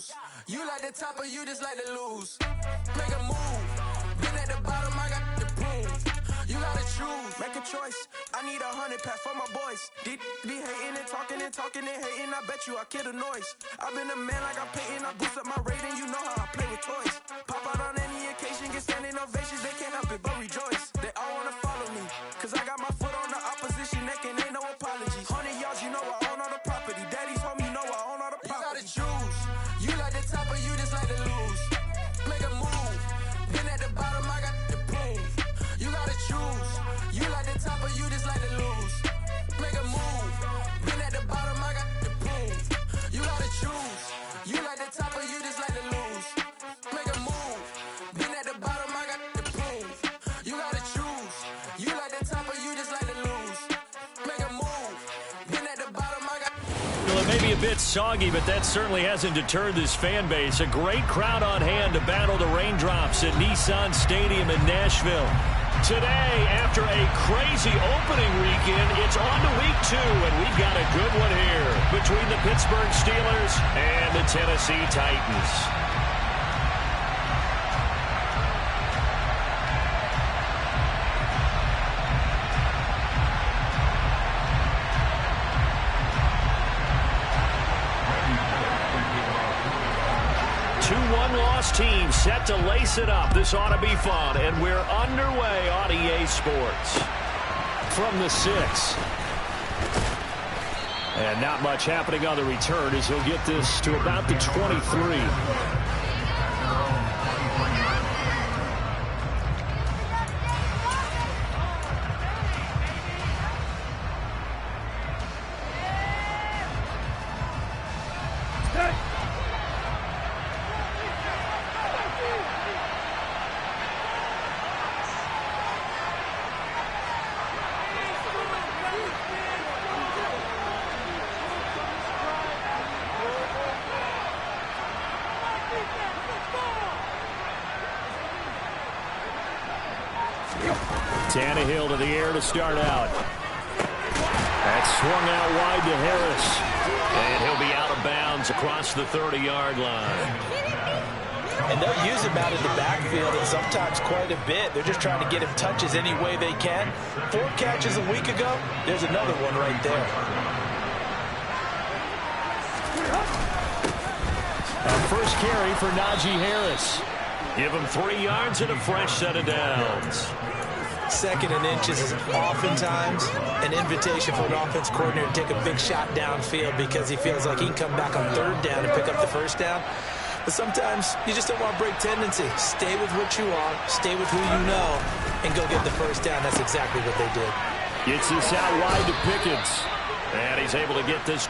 choose. You like the top or you just like to lose. Make a move. Been at the bottom, I got the proof. You gotta choose. Make a choice. I need 100 pack for my boys. Be hating and talking and hating. I bet you I kill the noise. I've been a man like I'm Peyton. I boost up my rating. You know how I play with toys. Pop out on any occasion, get standing ovations. They can't help it but rejoice. They all wanna follow me, cause I got my foot on the opposition neck and ain't no apologies. 100 yards, you know I own all the property. Daddy's home, you know I own all the property. You gotta choose. You like the top or you just like to lose. Make a move. Been at the bottom, I got the proof. You gotta choose. You like the top or you just like to lose. Make a move. Been at the bottom, I got the proof. You gotta choose. You like the top or you just like to lose. Make a move. Been at the bottom, I got the proof. You gotta choose. You like the top or you just like to lose. Make a move. Been at the bottom, I got. Well, it may be a bit soggy, but that certainly hasn't deterred this fan base. A great crowd on hand to battle the raindrops at Nissan Stadium in Nashville. Today, after a crazy opening weekend, it's on to week 2, and we've got a good one here between the Pittsburgh Steelers and the Tennessee Titans. Team set to lace it up. This ought to be fun, and we're underway on EA Sports. From the 6. And not much happening on the return as he'll get this to about the 23. Tannehill to the air to start out. That's swung out wide to Harris. And he'll be out of bounds across the 30-yard line. And they'll use him out in the backfield, and sometimes quite a bit. They're just trying to get him touches any way they can. 4 catches a week ago. There's another one right there. A first carry for Najee Harris. Give him 3 yards and a fresh set of downs. 2nd and inches is oftentimes an invitation for an offense coordinator to take a big shot downfield because he feels like he can come back on 3rd down and pick up the 1st down. But sometimes you just don't want to break tendency. Stay with what you are, stay with who you know, and go get the 1st down. That's exactly what they did. Gets this out wide to Pickens. And he's able to get this.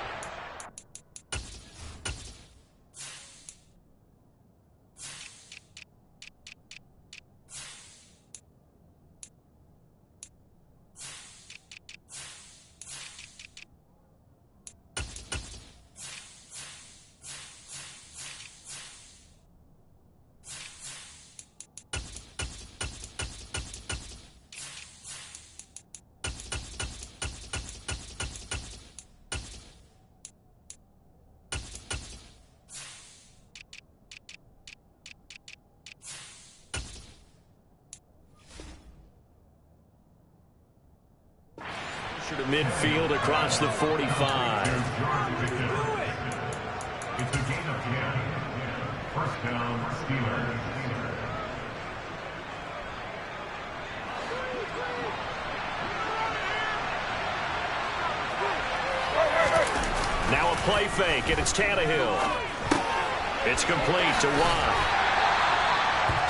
To midfield across the 45. It's a gain of 10. 1st down, Steelers. Now a play fake, and it's Tannehill. It's complete to Watt.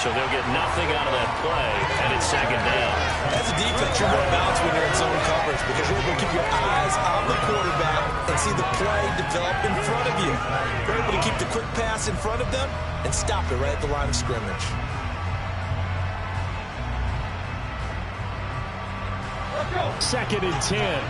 So they'll get nothing out of that play, and it's 2nd down. As a defense, you're more balanced when you're in zone coverage because you're able to keep your eyes on the quarterback and see the play develop in front of you. You're able to keep the quick pass in front of them and stop it right at the line of scrimmage. Second and 10.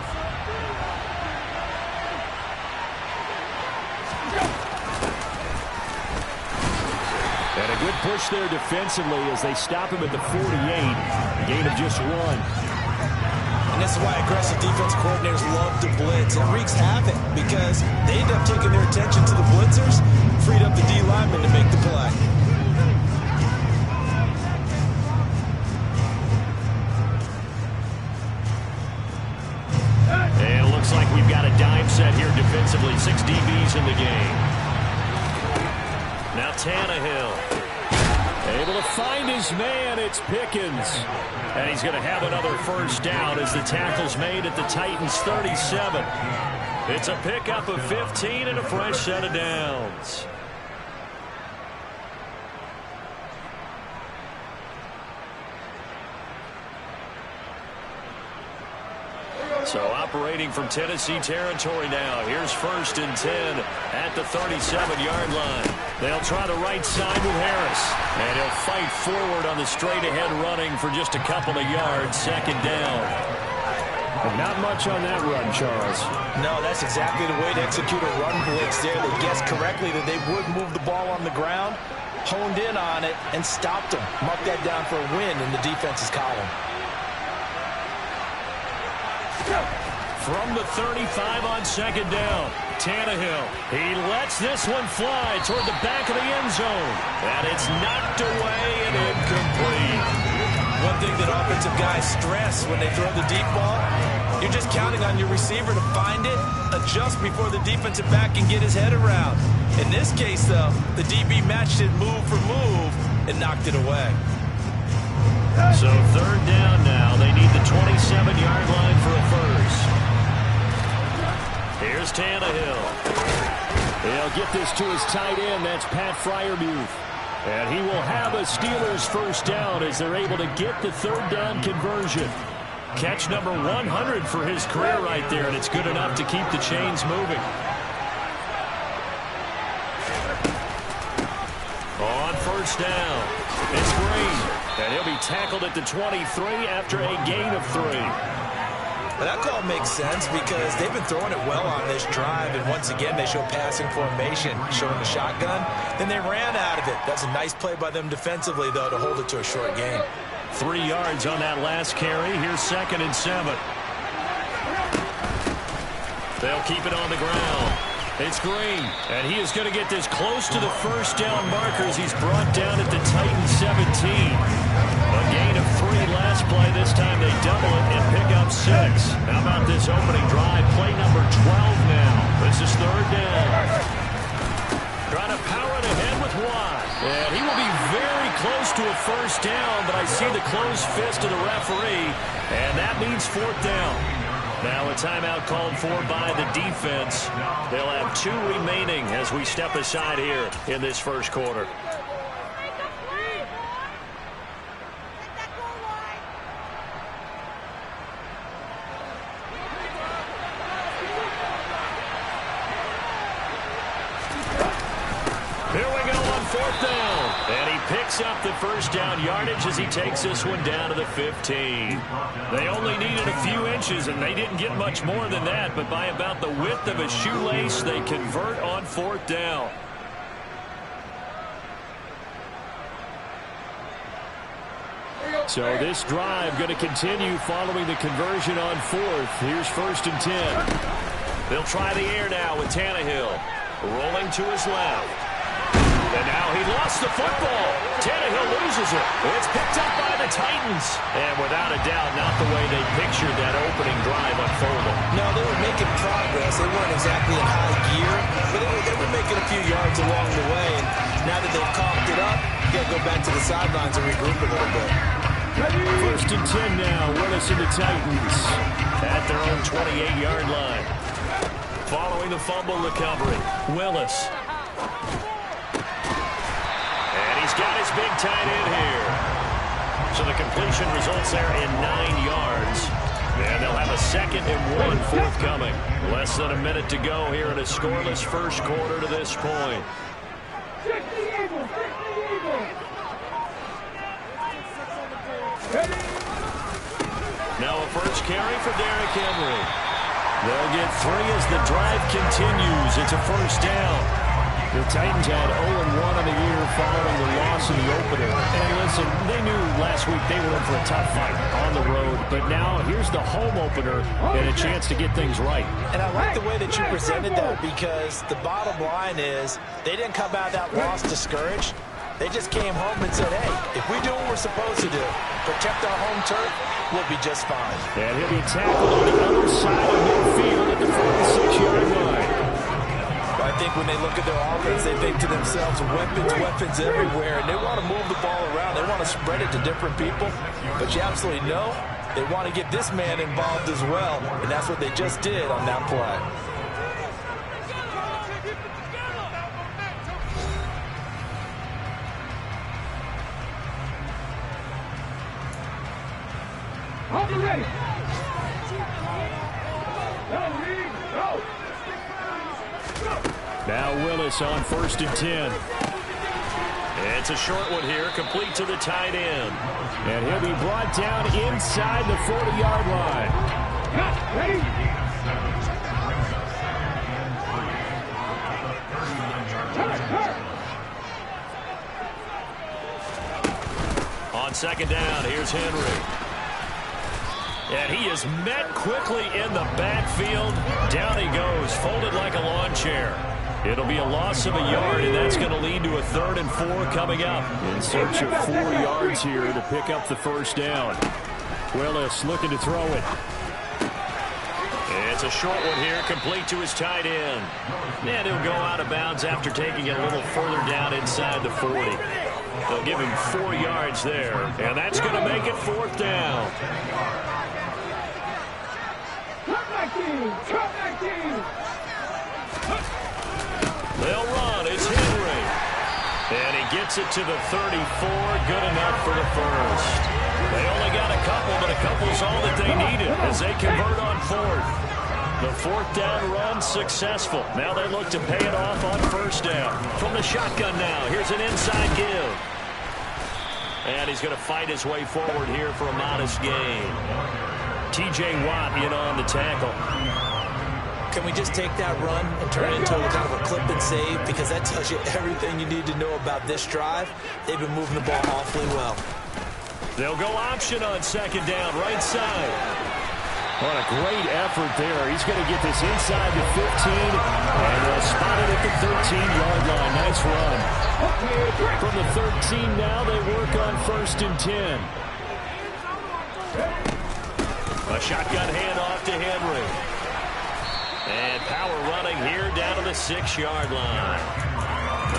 And a good push there defensively as they stop him at the 48. A gain of just 1. And this is why aggressive defense coordinators love to blitz. It wreaks havoc because they end up taking their attention to the blitzers, freed up the D-line. Tannehill. Able to find his man, it's Pickens. And he's going to have another first down as the tackle's made at the Titans' 37. It's a pickup of 15 and a fresh set of downs. So operating from Tennessee territory now. Here's 1st and 10 at the 37-yard line. They'll try the right side with Harris. And he'll fight forward on the straight-ahead running for just a couple of yards. 2nd down. And not much on that run, Charles. No, that's exactly the way to execute a run blitz there. They guessed correctly that they would move the ball on the ground, honed in on it, and stopped them. Marked that down for a win in the defense's column. From the 35 on 2nd down, Tannehill. He lets this one fly toward the back of the end zone. And it's knocked away and incomplete. One thing that offensive guys stress when they throw the deep ball, you're just counting on your receiver to find it, adjust before the defensive back can get his head around. In this case, though, the DB matched it move for move and knocked it away. So 3rd down now. They need the 27-yard line for a first. Here's Tannehill. He'll get this to his tight end. That's Pat Freiermuth. And he will have a Steelers first down as they're able to get the 3rd down conversion. Catch number 100 for his career right there, and it's good enough to keep the chains moving. On 1st down, it's Green. And he'll be tackled at the 23 after a gain of 3. Well, that call makes sense because they've been throwing it well on this drive, and once again they show passing formation, showing the shotgun. Then they ran out of it. That's a nice play by them defensively, though, to hold it to a short gain. 3 yards on that last carry. Here's 2nd and 7. They'll keep it on the ground. It's Green, and he is going to get this close to the first down markers. He's brought down at the Titans 17. A gain of 3 last play. This time they double it and pick up 6. How about this opening drive? Play number 12 now. This is 3rd down. Trying to power it ahead with Watt. And he will be very close to a first down, but I see the closed fist of the referee, and that means 4th down. Now a timeout called for by the defense. They'll have 2 remaining as we step aside here in this first quarter. Here we go on 4th down. And he picks up the first down yardage as he takes this one down to the 15. They only needed a few inches, and they didn't get much more than that. But by about the width of a shoelace, they convert on 4th down. So this drive going to continue following the conversion on 4th. Here's 1st and 10. They'll try the air now with Tannehill. Rolling to his left. And now he lost the football. Tannehill loses it. It's picked up by the Titans. And without a doubt, not the way they pictured that opening drive unfolding. No, they were making progress. They weren't exactly in high gear, but they were making a few yards along the way. And now that they've coughed it up, you got to go back to the sidelines and regroup a little bit. 1st and 10 now. Willis and the Titans at their own 28-yard line. Following the fumble recovery, Willis. He's got his big tight end here. So the completion results there in 9 yards. And they'll have a 2nd and 1 forthcoming. Less than a minute to go here in a scoreless first quarter to this point. Now a first carry for Derrick Henry. They'll get 3 as the drive continues. It's a first down. The Titans had 0-1 on the year following the loss in the opener. And listen, they knew last week they were in for a tough fight on the road. But now here's the home opener and a chance to get things right. And I like the way that you presented that because the bottom line is they didn't come out of that loss discouraged. They just came home and said, hey, if we do what we're supposed to do, protect our home turf, we'll be just fine. And he'll be tackled on the other side of midfield at the 46-yard line. I I think when they look at their offense, they think to themselves, weapons everywhere, and they want to move the ball around. They want to spread it to different people, but you absolutely know they want to get this man involved as well, and that's what they just did on that play. Ready. Now Willis on 1st and 10. It's a short one here, complete to the tight end. And he'll be brought down inside the 40-yard line. Ready. On 2nd down, here's Henry. And he is met quickly in the backfield. Down he goes, folded like a lawn chair. It'll be a loss of a yard, and that's going to lead to a 3rd and 4 coming up. In search of 4 yards here to pick up the 1st down. Willis looking to throw it. It's a short one here, complete to his tight end. And he'll go out of bounds after taking it a little further down inside the 40. They'll give him 4 yards there, and that's going to make it 4th down. They'll run. It's Henry. And he gets it to the 34. Good enough for the first. They only got a couple, but a couple's all that they needed as they convert on 4th. The 4th down run successful. Now they look to pay it off on 1st down. From the shotgun now. Here's an inside give. And he's going to fight his way forward here for a modest gain. T.J. Watt in on the tackle. Can we just take that run and turn it into a kind of a clip and save? Because that tells you everything you need to know about this drive. They've been moving the ball awfully well. They'll go option on 2nd down, right side. What a great effort there. He's going to get this inside the 15, and they'll spot it at the 13-yard line. Nice run. From the 13 now, they work on 1st and 10. A shotgun handoff to Henry. And power running here down to the 6-yard line.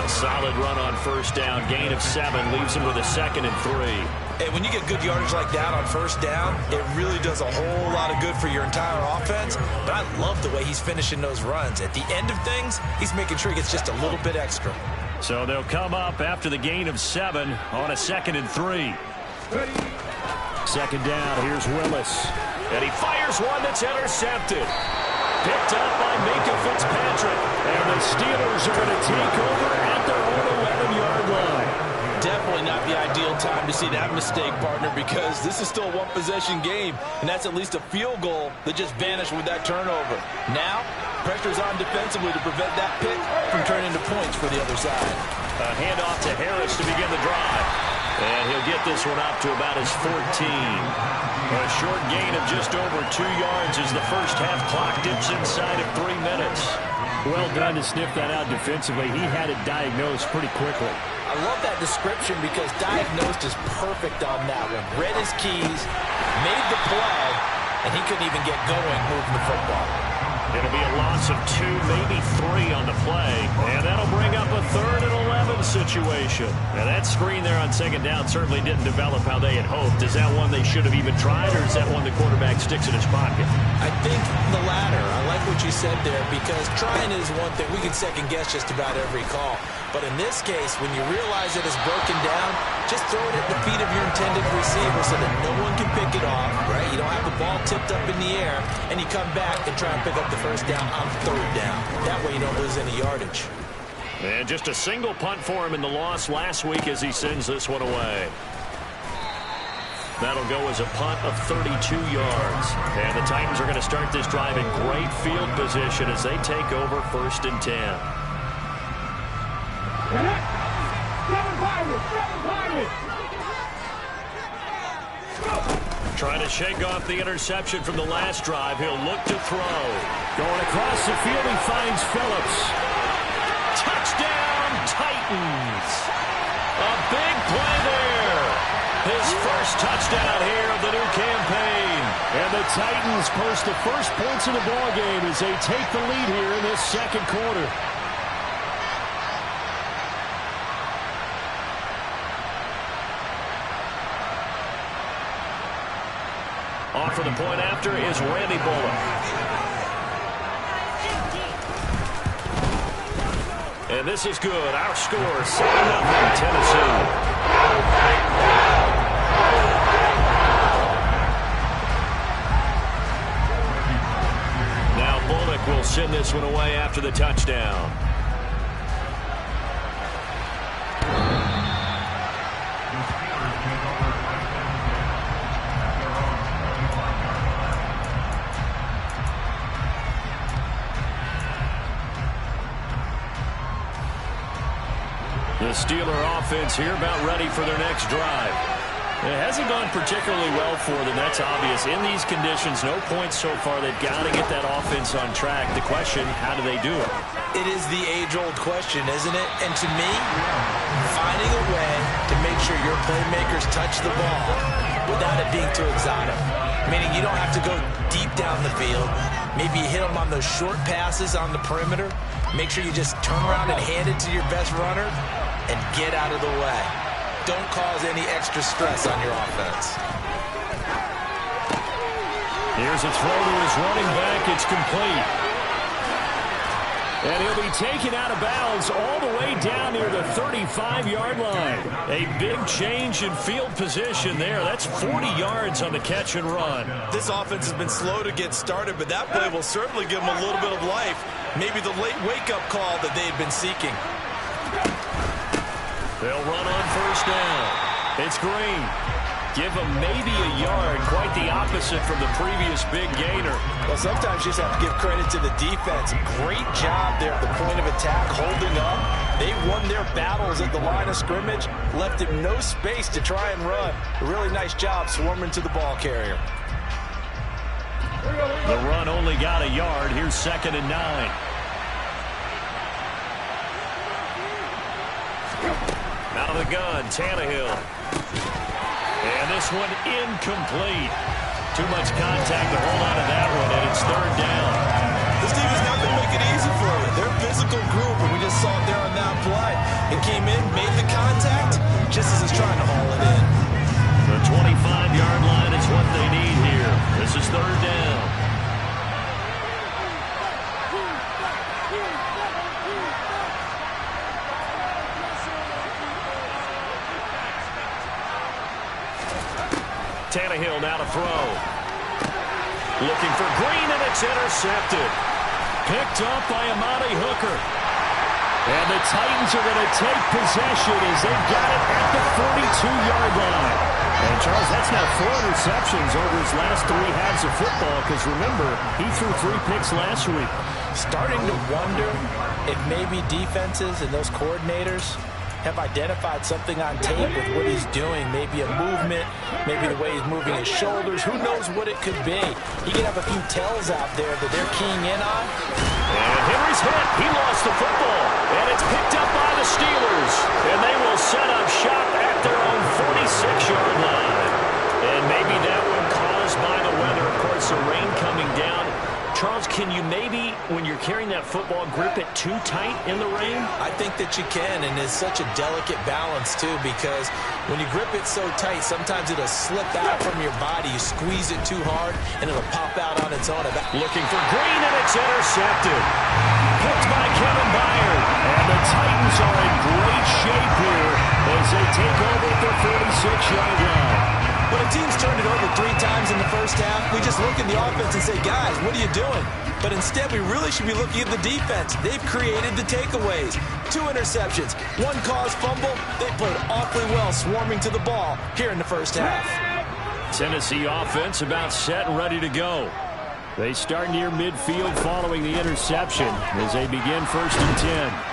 A solid run on 1st down. Gain of 7 leaves him with a 2nd and 3. And when you get good yardage like that on 1st down, it really does a whole lot of good for your entire offense. But I love the way he's finishing those runs. At the end of things, he's making sure he gets just a little bit extra. So they'll come up after the gain of 7 on a 2nd and 3. 2nd down, here's Willis. And he fires one that's intercepted. Picked up by Minkah Fitzpatrick. And the Steelers are going to take over at their own 11-yard line. Definitely not the ideal time to see that mistake, partner, because this is still a one-possession game, and that's at least a field goal that just vanished with that turnover. Now, pressure's on defensively to prevent that pick from turning into points for the other side. A handoff to Harris to begin the drive. And he'll get this one up to about his 14. A short gain of just over 2 yards as the first half clock dips inside of 3 minutes. Well done to sniff that out defensively. He had it diagnosed pretty quickly. I love that description because diagnosed is perfect on that one. Read his keys, made the play, and he couldn't even get going moving the football. It'll be a loss of 2, maybe 3 on the play. And that'll bring up a 3rd and 11 situation. Now that screen there on 2nd down certainly didn't develop how they had hoped. Is that one they should have even tried, or is that one the quarterback sticks in his pocket? I think the latter. I like what you said there because trying is one thing. We can second guess just about every call. But in this case, when you realize that it's broken down, just throw it at the feet of your intended receiver so that no one can pick it off, right? You don't have the ball tipped up in the air, and you come back and try and pick up the 1st down on 3rd down. That way you don't lose any yardage. And just a single punt for him in the loss last week as he sends this one away. That'll go as a punt of 32 yards. And the Titans are going to start this drive in great field position as they take over 1st and 10. Trying to shake off the interception from the last drive. He'll look to throw. Going across the field, he finds Phillips. Touchdown, Titans. A big play there. His first touchdown here of the new campaign. And the Titans post the first points of the ballgame as they take the lead here in this 2nd quarter. On for the point after is Randy Bullock. And this is good. Our score, 7-0 Tennessee. Will send this one away after the touchdown. The Steeler offense here about ready for their next drive. It hasn't gone particularly well for them. That's obvious. In these conditions, no points so far. They've got to get that offense on track. The question, how do they do it? It is the age-old question, isn't it? And to me, finding a way to make sure your playmakers touch the ball without it being too exotic. Meaning you don't have to go deep down the field. Maybe you hit them on those short passes on the perimeter. Make sure you just turn around and hand it to your best runner and get out of the way. Don't cause any extra stress on your offense. Here's a throw to his running back. It's complete. And he'll be taken out of bounds all the way down near the 35-yard line. A big change in field position there. That's 40 yards on the catch and run. This offense has been slow to get started, but that play will certainly give them a little bit of life. Maybe the late wake-up call that they've been seeking. They'll run on first down. It's Green. Give them maybe a yard. Quite the opposite from the previous big gainer. Well, sometimes you just have to give credit to the defense. Great job there at the point of attack, holding up. They won their battles at the line of scrimmage, left him no space to try and run. A really nice job swarming to the ball carrier. The run only got a yard. Here's 2nd and 9. Out of the gun, Tannehill. And this one incomplete. Too much contact to hold on to that one, and it's 3rd down. This team is not going to make it easy for you. They're a physical group, and we just saw it there on that play. It came in, made the contact, just as he's trying to haul it in. The 25-yard line is what they need here. This is 3rd down. Tannehill now to throw. Looking for Green, and it's intercepted. Picked up by Amani Hooker. And the Titans are going to take possession as they've got it at the 42-yard line. And, Charles, that's now 4 interceptions over his last 3 halves of football because, remember, he threw 3 picks last week. Starting to wonder if maybe defenses and those coordinators have identified something on tape with what he's doing. Maybe a movement, maybe the way he's moving his shoulders. Who knows what it could be? He could have a few tells out there that they're keying in on. And Henry's hit. He lost the football. And it's picked up by the Steelers. And they will set up shop at their own 46-yard line. And maybe that one caused by the weather. Of course, the rain coming down. Charles, can you maybe, when you're carrying that football, grip it too tight in the rain? I think that you can, and it's such a delicate balance, too, because when you grip it so tight, sometimes it'll slip out from your body. You squeeze it too hard, and it'll pop out on its own. Looking for Green, and it's intercepted. Picked by Kevin Byard. And the Titans are in great shape here as they take over at the 46-yard line. When a team's turned it over 3 times in the first half, we just look at the offense and say, guys, what are you doing? But instead, we really should be looking at the defense. They've created the takeaways. 2 interceptions, 1 caused fumble. They played awfully well swarming to the ball here in the first half. Tennessee offense about set and ready to go. They start near midfield following the interception as they begin 1st and 10.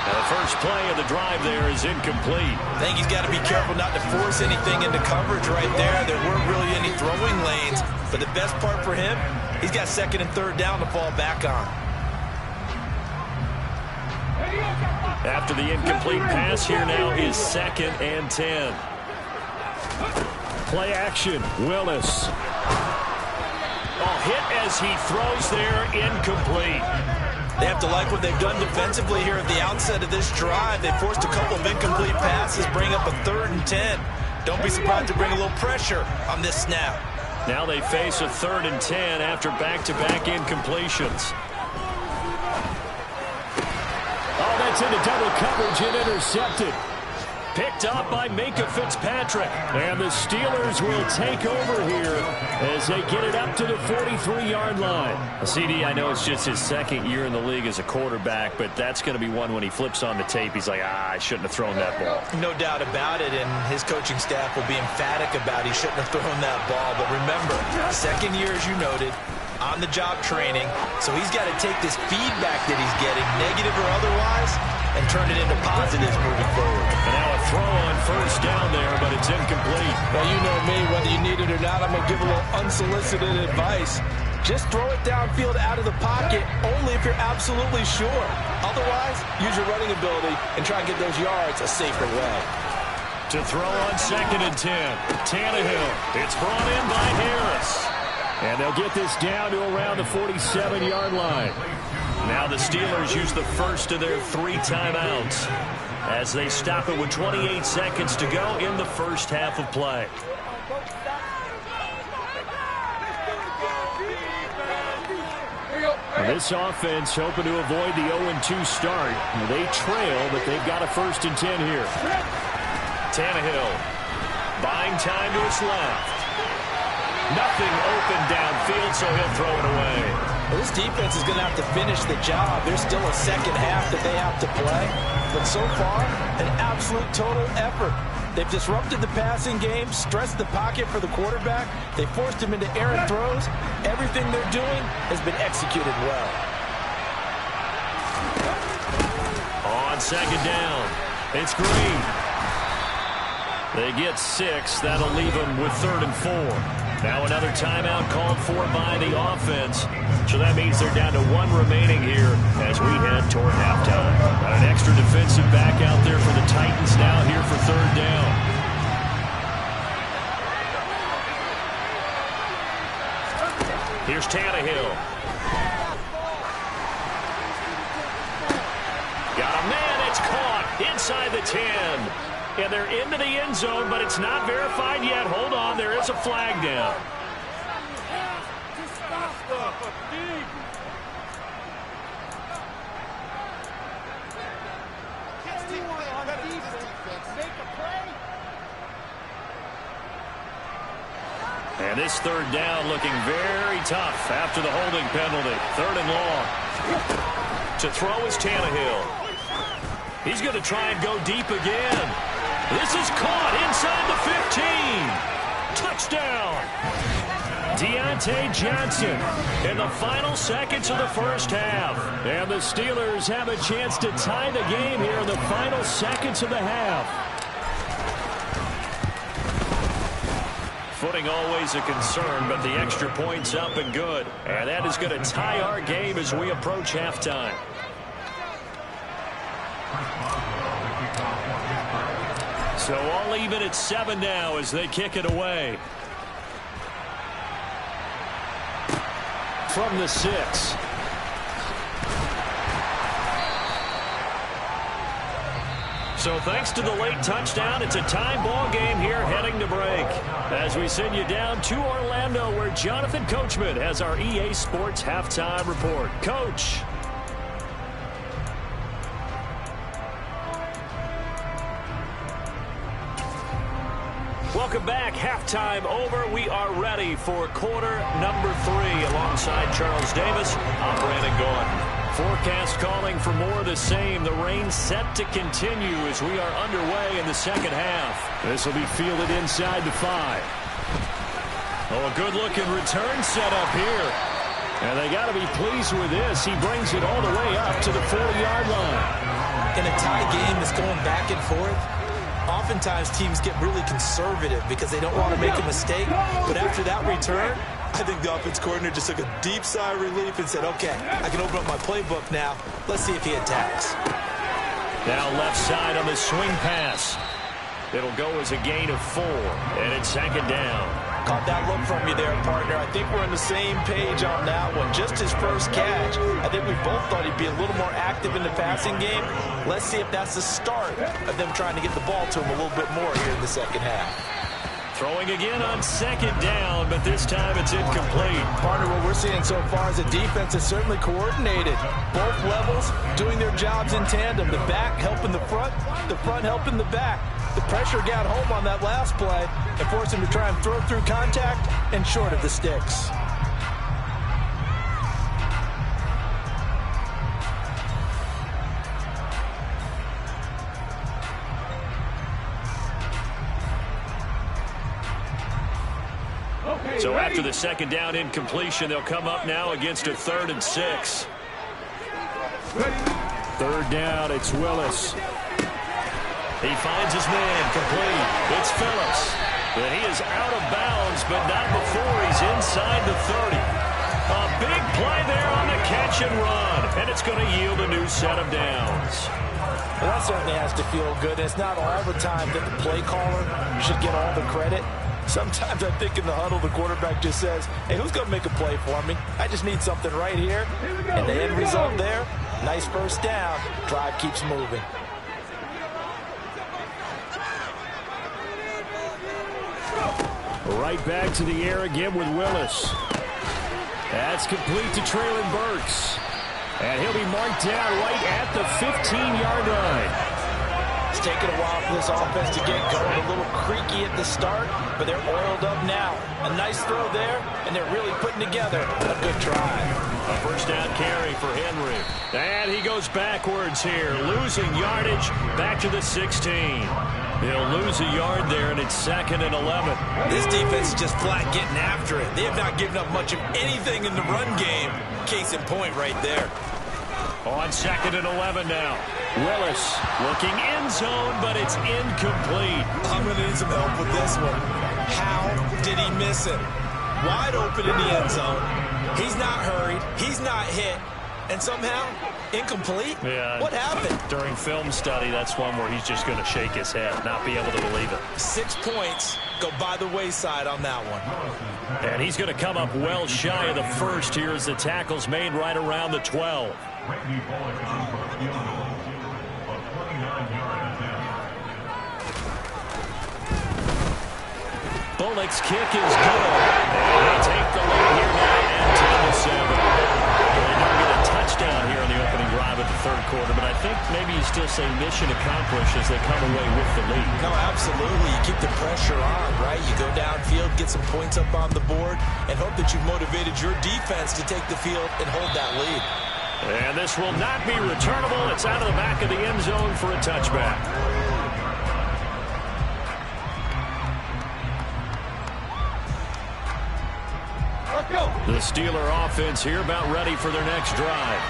The first play of the drive there is incomplete. I think he's got to be careful not to force anything into coverage right there. There weren't really any throwing lanes. But the best part for him, he's got 2nd and 3rd down to fall back on. After the incomplete pass, here now is 2nd and 10. Play action, Willis. Hit as he throws there, incomplete. They have to like what they've done defensively here at the outset of this drive. They forced a couple of incomplete passes, bring up a 3rd and 10. Don't be surprised to bring a little pressure on this snap. Now they face a 3rd and 10 after back-to-back incompletions. Oh, that's into double coverage and intercepted. Picked up by Minkah Fitzpatrick. And the Steelers will take over here as they get it up to the 43-yard line. CD, I know it's just his 2nd year in the league as a quarterback, but that's going to be one when he flips on the tape. He's like, I shouldn't have thrown that ball. No doubt about it, and his coaching staff will be emphatic about he shouldn't have thrown that ball. But remember, 2nd year, as you noted, on-the-job training. So he's got to take this feedback that he's getting, negative or otherwise, and turn it into positives moving forward. And now a throw on 1st down there, but it's incomplete. Well, you know me, whether you need it or not, I'm going to give a little unsolicited advice. Just throw it downfield out of the pocket only if you're absolutely sure. Otherwise, use your running ability and try and get those yards a safer way. To throw on 2nd and 10, Tannehill. It's brought in by Harris. And they'll get this down to around the 47-yard line. Now the Steelers use the first of their 3 timeouts as they stop it with 28 seconds to go in the first half of play. This offense hoping to avoid the 0-2 start. They trail, but they've got a 1st and 10 here. Tannehill buying time to his left. Nothing open downfield, so he'll throw it away. Well, this defense is going to have to finish the job. There's still a 2nd half that they have to play. But so far, an absolute total effort. They've disrupted the passing game, stressed the pocket for the quarterback. They forced him into errant throws. Everything they're doing has been executed well. On 2nd down, it's Green. They get 6. That'll leave them with 3rd and 4. Now another timeout called for by the offense. So that means they're down to 1 remaining here as we head toward halftime. An extra defensive back out there for the Titans now here for 3rd down. Here's Tannehill. Got a man. It's caught inside the 10. And they're into the end zone, but it's not verified yet. Hold on, there is a flag down. And this 3rd down looking very tough after the holding penalty. 3rd and long. To throw is Tannehill. He's going to try and go deep again. This is caught inside the 15. Touchdown. Deontay Johnson in the final seconds of the first half. And the Steelers have a chance to tie the game here in the final seconds of the half. Footing always a concern, but the extra point's up and good. And that is going to tie our game as we approach halftime. So all even at 7 now as they kick it away. From the 6. So thanks to the late touchdown, it's a tie ball game here heading to break. As we send you down to Orlando where Jonathan Coachman has our EA Sports Halftime Report. Coach. Welcome back. Halftime over. We are ready for quarter number 3 alongside Charles Davis. I'm Brandon Gaudin. Forecast calling for more of the same. The rain set to continue as we are underway in the second half. This will be fielded inside the 5. Oh, a good-looking return set up here. And they got to be pleased with this. He brings it all the way up to the 40-yard line. In a tie game that's going back and forth, oftentimes teams get really conservative because they don't want to make a mistake. But after that return, I think the offense coordinator just took a deep sigh of relief and said, okay, I can open up my playbook now. Let's see if he attacks. Now left side on the swing pass. It'll go as a gain of 4, and it's 2nd down. Caught that look from you there, partner. I think we're on the same page on that one. Just his first catch. I think we both thought he'd be a little more active in the passing game. Let's see if that's the start of them trying to get the ball to him a little bit more here in the second half. Throwing again on second down, but this time it's incomplete. Partner, what we're seeing so far is a defense that's certainly coordinated. Both levels doing their jobs in tandem. The back helping the front helping the back. The pressure got home on that last play and forced him to try and throw through contact and short of the sticks. So after the second down incompletion, they'll come up now against a 3rd and 6. Third down, it's Willis. He finds his man, complete. It's Phillips. But he is out of bounds, but not before he's inside the 30. A big play there on the catch and run, and it's going to yield a new set of downs. Well, that certainly has to feel good. It's not all the time that the play caller should get all the credit. Sometimes I think in the huddle, the quarterback just says, hey, who's going to make a play for me? I just need something right here. And the end result there, nice first down. Drive keeps moving. Right back to the air again with Willis. That's complete to Treylon Burks. And he'll be marked down right at the 15-yard line. It's taken a while for this offense to get going. A little creaky at the start, but they're oiled up now. A nice throw there, and they're really putting together a good drive. A first down carry for Henry. And he goes backwards here, losing yardage back to the 16. They'll lose a yard there, and it's 2nd and 11. This defense is just flat getting after it. They have not given up much of anything in the run game. Case in point right there. On 2nd and 11 now. Willis looking end zone, but it's incomplete. I'm going to need some help with this one. How did he miss it? Wide open in the end zone. He's not hurried. He's not hit. And somehow, incomplete? Yeah. What happened? During film study, that's one where he's just going to shake his head, not be able to believe it. 6 points go by the wayside on that one. And he's going to come up well shy of the first here as the tackle's made right around the 12. Randy Bullock on for a field goal of 29-yard attempt. Bullock's kick is good. And they take the lead here now at 10-7. They don't get a touchdown here on the opening drive of the third quarter, but I think maybe you still say mission accomplished as they come away with the lead. No, absolutely. You keep the pressure on, right? You go downfield, get some points up on the board, and hope that you've motivated your defense to take the field and hold that lead. And this will not be returnable. It's out of the back of the end zone for a touchback. The Steeler offense here about ready for their next drive.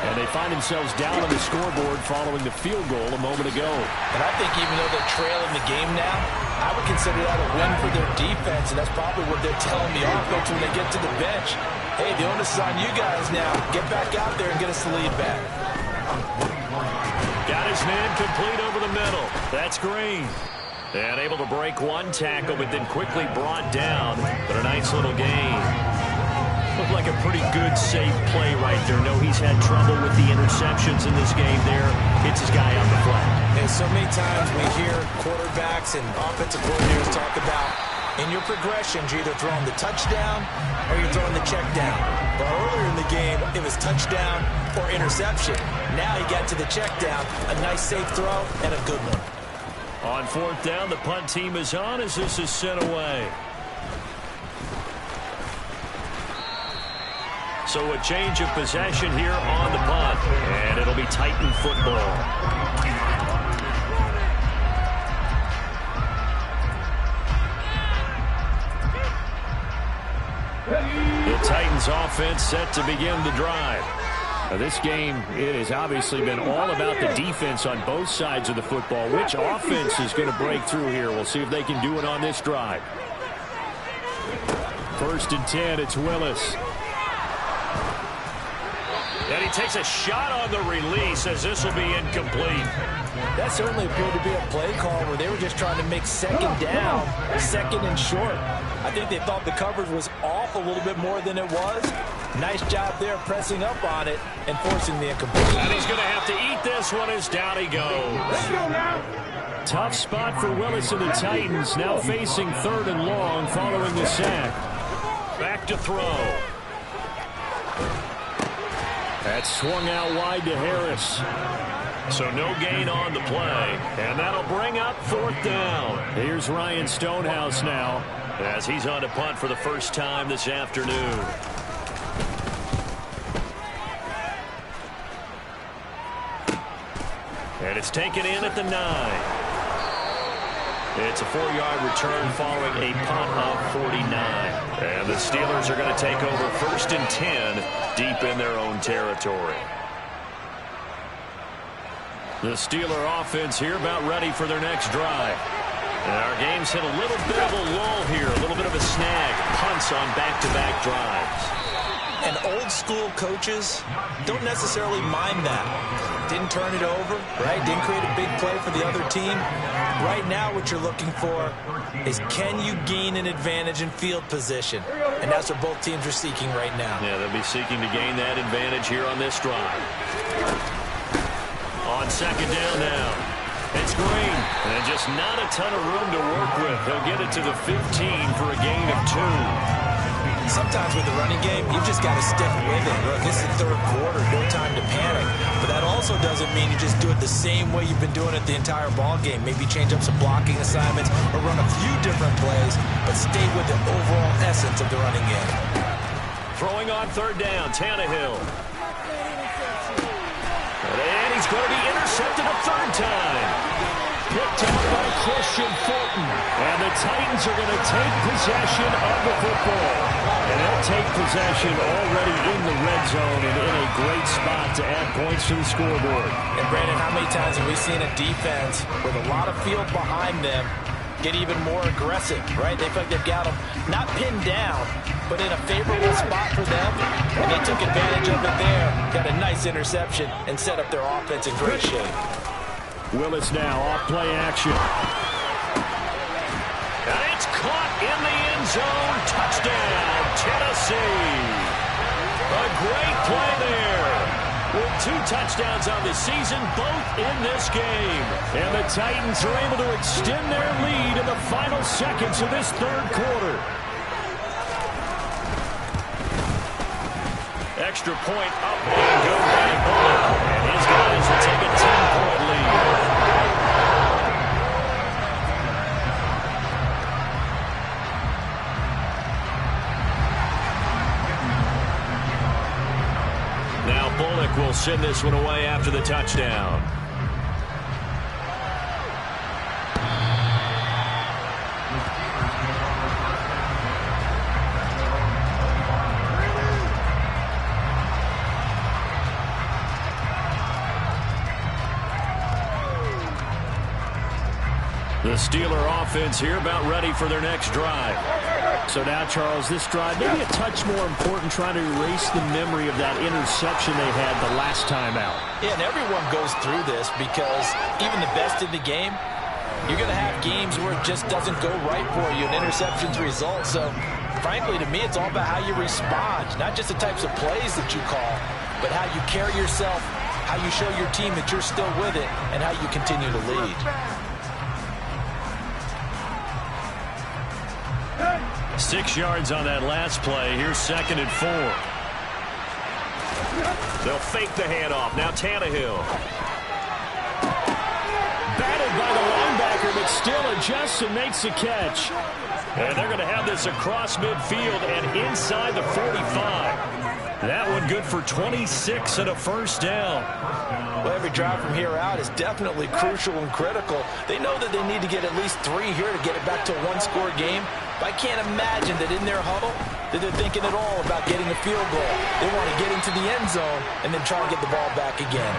And they find themselves down on the scoreboard following the field goal a moment ago. And I think even though they're trailing the game now, I would consider that a win for their defense, and that's probably what they're telling the offense when they get to the bench. Hey, the onus is on you guys now. Get back out there and get us the lead back. Got his man complete over the middle. That's Green. And able to break one tackle, but then quickly brought down. But a nice little gain. Looked like a pretty good, safe play right there. No, he's had trouble with the interceptions in this game there. Hits his guy on the flat. And so many times we hear quarterbacks and offensive coordinators talk about in your progressions, you're either throwing the touchdown or you're throwing the check down. But earlier in the game, it was touchdown or interception. Now he got to the check down, a nice safe throw, and a good one. On 4th down, the punt team is on as this is sent away. So a change of possession here on the punt, and it'll be Titan football. The Titans offense set to begin the drive. Now this game, it has obviously been all about the defense on both sides of the football. Which offense is going to break through here? We'll see if they can do it on this drive. 1st and 10, it's Willis. And he takes a shot on the release as this will be incomplete. That certainly appeared to be a play call where they were just trying to make second down, second and short. I think they thought the coverage was off a little bit more than it was. Nice job there pressing up on it and forcing the incomplete. And he's going to have to eat this one as down he goes. Let's go now. tough spot for Willis and the Titans, now facing 3rd and long following the sack. Back to throw. That's swung out wide to Harris. So no gain on the play, and that'll bring up 4th down. Here's Ryan Stonehouse now, as he's on to punt for the first time this afternoon. And it's taken in at the 9. It's a 4-yard return following a punt of 49. And the Steelers are going to take over 1st and 10 deep in their own territory. The Steeler offense here about ready for their next drive. And our game's hit a little bit of a lull here, a little bit of a snag. Punts on back-to-back drives. And old-school coaches don't necessarily mind that. Didn't turn it over, right? Didn't create a big play for the other team. Right now what you're looking for is, can you gain an advantage in field position? And that's what both teams are seeking right now. Yeah, they'll be seeking to gain that advantage here on this drive. On 2nd down now. It's Green. And just not a ton of room to work with. He'll get it to the 15 for a gain of 2. Sometimes with the running game, you've just got to stick with it. Look, this is 3rd quarter, no time to panic. But that also doesn't mean you just do it the same way you've been doing it the entire ball game. Maybe change up some blocking assignments or run a few different plays, but stay with the overall essence of the running game. Throwing on 3rd down, Tannehill. And he's going to be intercepted a 3rd time. Picked up by Christian Fulton. And the Titans are going to take possession of the football. And they'll take possession already in the red zone and in a great spot to add points to the scoreboard. And Brandon, how many times have we seen a defense with a lot of field behind them get even more aggressive, right? They feel like they've got them not pinned down, but in a favorable spot for them, and they took advantage of it there, got a nice interception, and set up their offense in great shape. Willis now off play action. And it's caught in the end zone. Touchdown, Tennessee. A great play there. With 2 touchdowns on the season, both in this game. And the Titans are able to extend their lead in the final seconds of this 3rd quarter. Extra point up and go by Bullock. And his guys will take a 10-point lead. Now Bullock will send this one away after the touchdown. The Steeler offense here about ready for their next drive. So now, Charles, this drive maybe a touch more important, trying to erase the memory of that interception they had the last time out. Yeah, and everyone goes through this because even the best in the game, you're going to have games where it just doesn't go right for you and interceptions result. So, frankly, to me, it's all about how you respond, not just the types of plays that you call, but how you carry yourself, how you show your team that you're still with it, and how you continue to lead. 6 yards on that last play. Here's 2nd and 4. They'll fake the handoff. Now Tannehill. Battled by the linebacker, but still adjusts and makes the catch. And they're going to have this across midfield and inside the 45. That one good for 26 and a 1st down. Well, every drive from here out is definitely crucial and critical. They know that they need to get at least 3 here to get it back to a 1-score game. But I can't imagine that in their huddle that they're thinking at all about getting a field goal. They want to get into the end zone and then try to get the ball back again.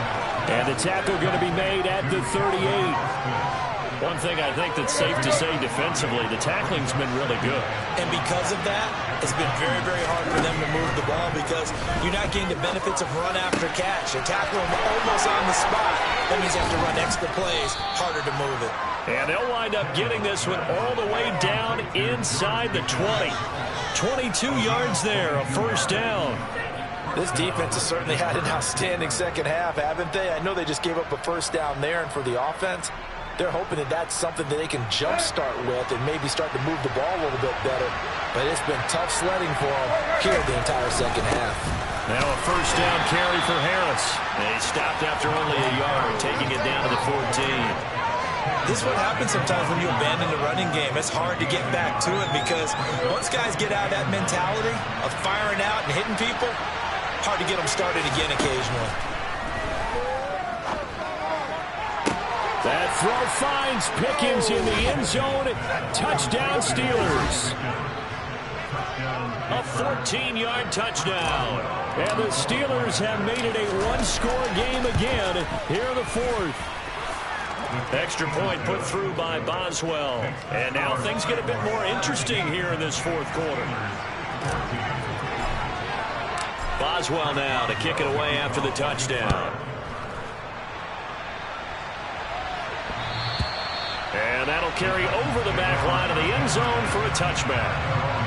And the tackle going to be made at the 38. One thing I think that's safe to say defensively, the tackling's been really good. And because of that, it's been very, very hard for them to move the ball because you're not getting the benefits of run after catch. They're tackling them almost on the spot. That means you have to run extra plays, harder to move it. And they'll wind up getting this one all the way down inside the 20. 22 yards there, a 1st down. This defense has certainly had an outstanding second half, haven't they? I know they just gave up a 1st down there, and for the offense, They're hoping that that's something that they can jumpstart with and maybe start to move the ball a little bit better. But it's been tough sledding for them here the entire second half. Now a first down carry for Harris. And he stopped after only a yard, taking it down to the 14. This is what happens sometimes when you abandon the running game. It's hard to get back to it because once guys get out of that mentality of firing out and hitting people, hard to get them started again occasionally. That throw finds Pickens in the end zone. Touchdown, Steelers. A 14-yard touchdown. And the Steelers have made it a one-score game again here in the fourth. Extra point put through by Boswell. And now things get a bit more interesting here in this fourth quarter. Boswell now to kick it away after the touchdown. And that'll carry over the back line of the end zone for a touchback.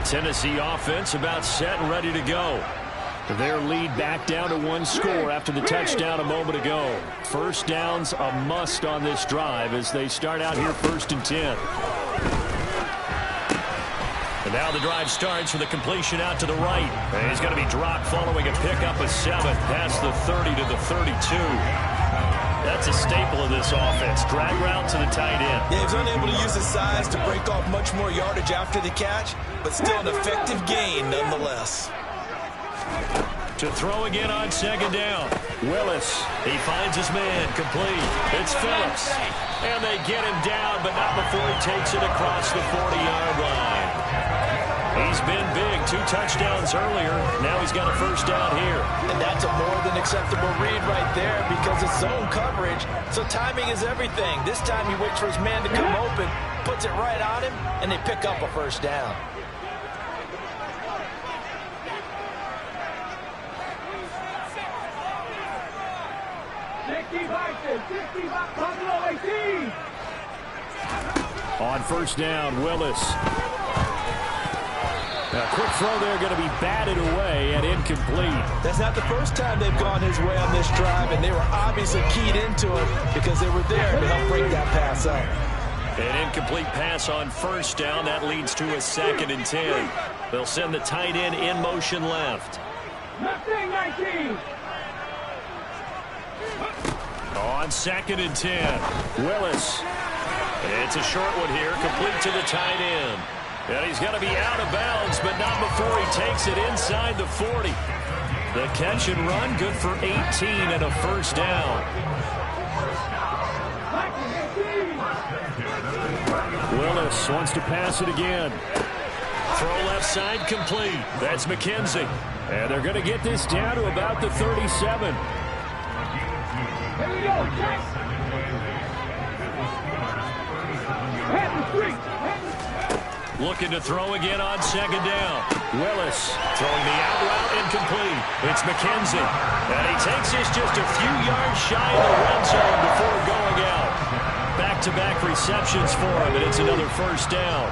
Tennessee offense about set and ready to go. Their lead back down to one score after the touchdown a moment ago. First down's a must on this drive as they start out here 1st and 10. And now the drive starts with a completion out to the right. And he's going to be dropped following a pickup of 7 past the 30 to the 32. That's a staple of this offense. Drag route to the tight end. Yeah, he's unable to use his size to break off much more yardage after the catch, but still an effective gain nonetheless. To throw again on 2nd down. Willis. He finds his man complete. It's Phillips. And they get him down, but not before he takes it across the 40-yard line. He's been big. 2 touchdowns earlier. Now he's got a first down here. And that's a more than acceptable read right there because it's zone coverage, so timing is everything. This time he waits for his man to come open, puts it right on him, and they pick up a first down. On first down, Willis. A quick throw there going to be batted away and incomplete. That's not the first time they've gone his way on this drive, and they were obviously keyed into it because they were there to help break that pass up. An incomplete pass on first down. That leads to a 2nd and 10. They'll send the tight end in motion left. 19. On 2nd and 10. Willis. It's a short one here, complete to the tight end. And he's going to be out of bounds, but not before he takes it inside the 40. The catch and run, good for 18 and a first down. Willis wants to pass it again. Throw left side complete. That's McKenzie. And they're going to get this down to about the 37. Here we go, Jack. Looking to throw again on 2nd down. Willis throwing the out route incomplete. It's McKenzie. And he takes this just a few yards shy of the red zone before going out. Back-to-back receptions for him, and it's another first down.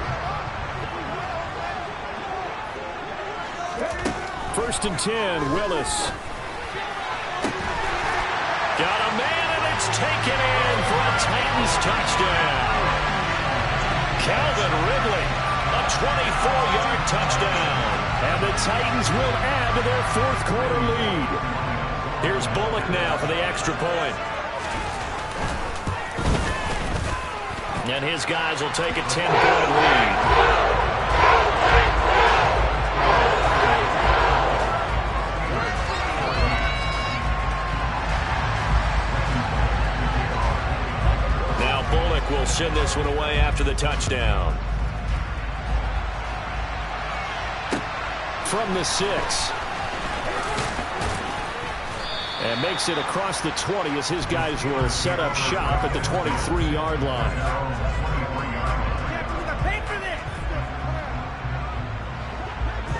1st and 10, Willis. Got a man, and it's taken in for a Titans touchdown. Calvin Ridley, a 24-yard touchdown. And the Titans will add to their fourth quarter lead. Here's Bullock now for the extra point. And his guys will take a 10-point lead. Will send this one away after the touchdown. From the 6. And makes it across the 20 as his guys will set up shop at the 23-yard line.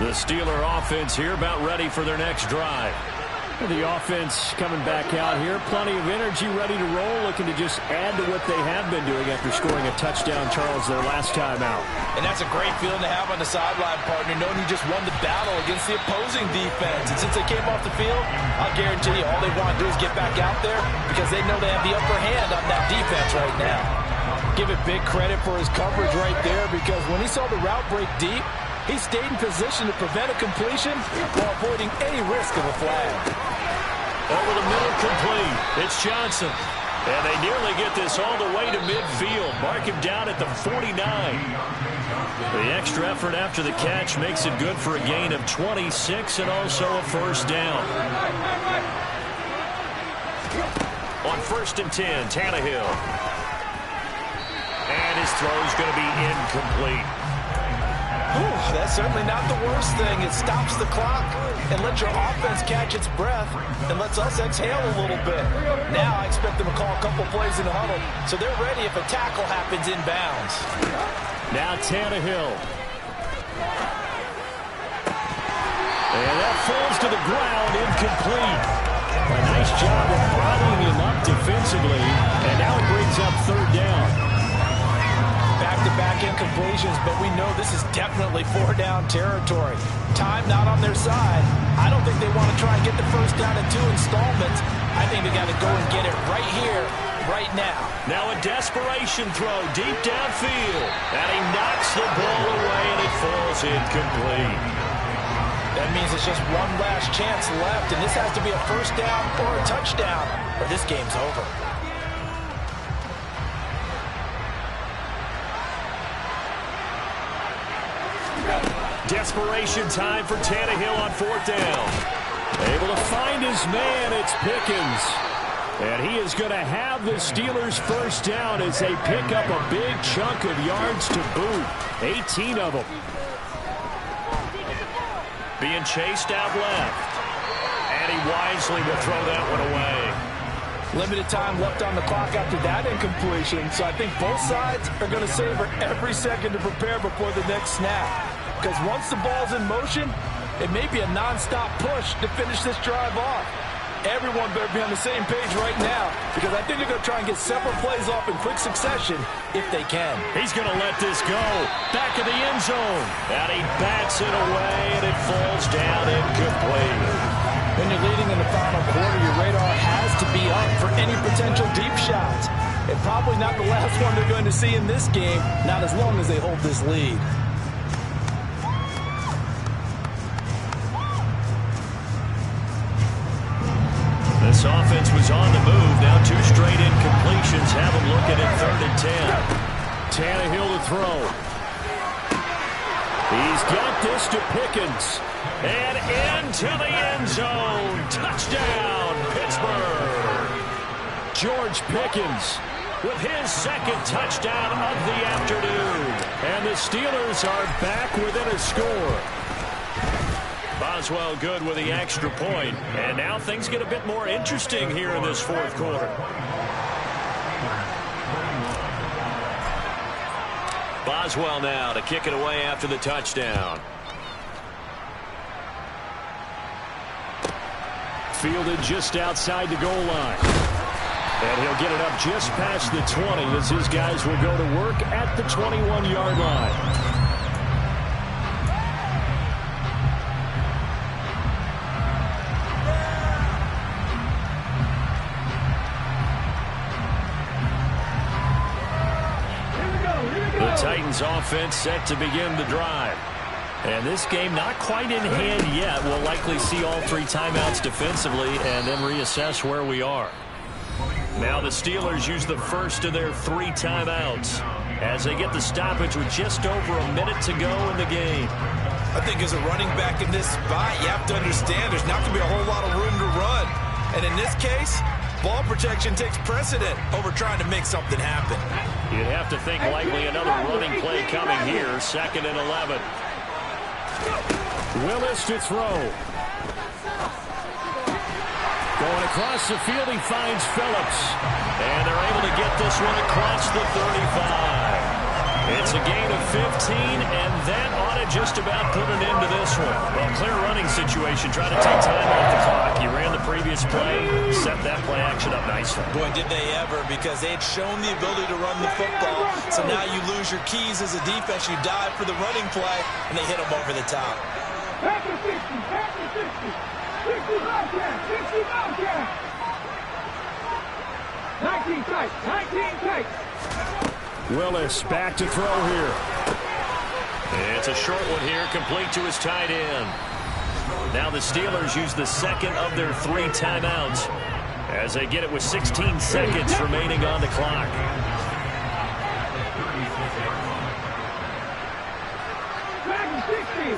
The Steeler offense here about ready for their next drive. The offense coming back out here. Plenty of energy, ready to roll, looking to just add to what they have been doing after scoring a touchdown, Charles, their last time out. And that's a great feeling to have on the sideline, partner, knowing you just won the battle against the opposing defense. And since they came off the field, I'll guarantee you all they want to do is get back out there because they know they have the upper hand on that defense right now. Give it big credit for his coverage right there because when he saw the route break deep, he stayed in position to prevent a completion while avoiding any risk of a flag. Over the middle, complete. It's Johnson. And they nearly get this all the way to midfield. Mark him down at the 49. The extra effort after the catch makes it good for a gain of 26 and also a first down. On 1st and 10, Tannehill. And his throw is going to be incomplete. Ooh, that's certainly not the worst thing. It stops the clock and lets your offense catch its breath and lets us exhale a little bit. Now I expect them to call a couple plays in the huddle so they're ready if a tackle happens inbounds. Now Tannehill. And that falls to the ground, incomplete. A nice job of bottling him up defensively, and now it brings up 3rd down. Back-to-back incompletions, but we know this is definitely 4-down territory. Time not on their side. I don't think they want to try and get the first down in 2 installments. I think they got to go and get it right here, right now. Now a desperation throw deep downfield. And he knocks the ball away, and it falls incomplete. That means it's just one last chance left, and this has to be a first down or a touchdown, or this game's over. Desperation time for Tannehill on 4th down. Able to find his man, it's Pickens. And he is going to have the Steelers' first down as they pick up a big chunk of yards to boot. 18 of them. Being chased out left. And he wisely will throw that one away. Limited time left on the clock after that incompletion, so I think both sides are going to savor every second to prepare before the next snap. Because once the ball's in motion, it may be a non-stop push to finish this drive off. Everyone better be on the same page right now because I think they're going to try and get several plays off in quick succession if they can. He's going to let this go. Back of the end zone. And he bats it away, and it falls down incomplete. When you're leading in the final quarter, your radar has to be up for any potential deep shots. And probably not the last one they're going to see in this game, not as long as they hold this lead. This offense was on the move. Now 2 straight incompletions have them looking at 3rd and 10. Tannehill to throw. He's got this to Pickens. And into the end zone. Touchdown, Pittsburgh. George Pickens with his 2nd touchdown of the afternoon. And the Steelers are back within a score. Boswell good with the extra point. And now things get a bit more interesting here in this 4th quarter. Boswell now to kick it away after the touchdown. Fielded just outside the goal line. And he'll get it up just past the 20 as his guys will go to work at the 21-yard line. Titans offense set to begin the drive. And this game not quite in hand yet. We'll likely see all 3 timeouts defensively and then reassess where we are. Now the Steelers use the first of their 3 timeouts as they get the stoppage with just over a minute to go in the game. I think as a running back in this spot, you have to understand there's not going to be a whole lot of room to run. And in this case, ball protection takes precedent over trying to make something happen. You'd have to think likely another running play coming here. 2nd and 11. Willis to throw. Going across the field, he finds Phillips. And they're able to get this one across the 35. It's It's a gain of 15, and that ought to just about put an end to this one. Well, clear running situation. Try to take time off the clock. You ran the previous play, set that play action up nicely. Boy, did they ever, because they had shown the ability to run the football. So now you lose your keys as a defense. You dive for the running play, and they hit them over the top. Back to 60, back to 60. 60 Bobcat, 60 Bobcat. 19 tight, 19 tight. Willis back to throw here. It's a short one here, complete to his tight end. Now the Steelers use the second of their 3 timeouts as they get it with 16 seconds remaining on the clock. Back to 60.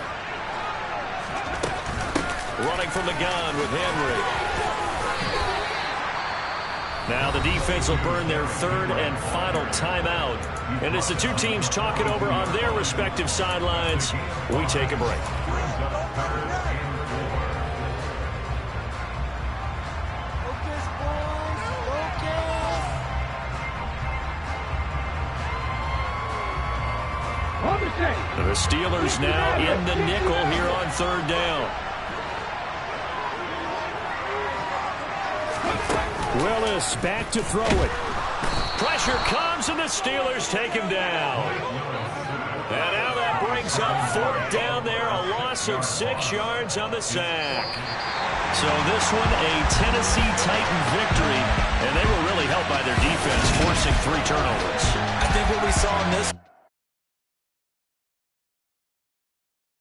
Running from the gun with Henry. Now the defense will burn their 3rd and final timeout. And as the two teams talk it over on their respective sidelines, we take a break. The Steelers now in the nickel here on 3rd down. Willis back to throw it. Pressure comes, and the Steelers take him down. And now that brings up 4th down there, a loss of 6 yards on the sack. So this one, a Tennessee Titan victory, and they were really helped by their defense, forcing 3 turnovers. I think what we saw in this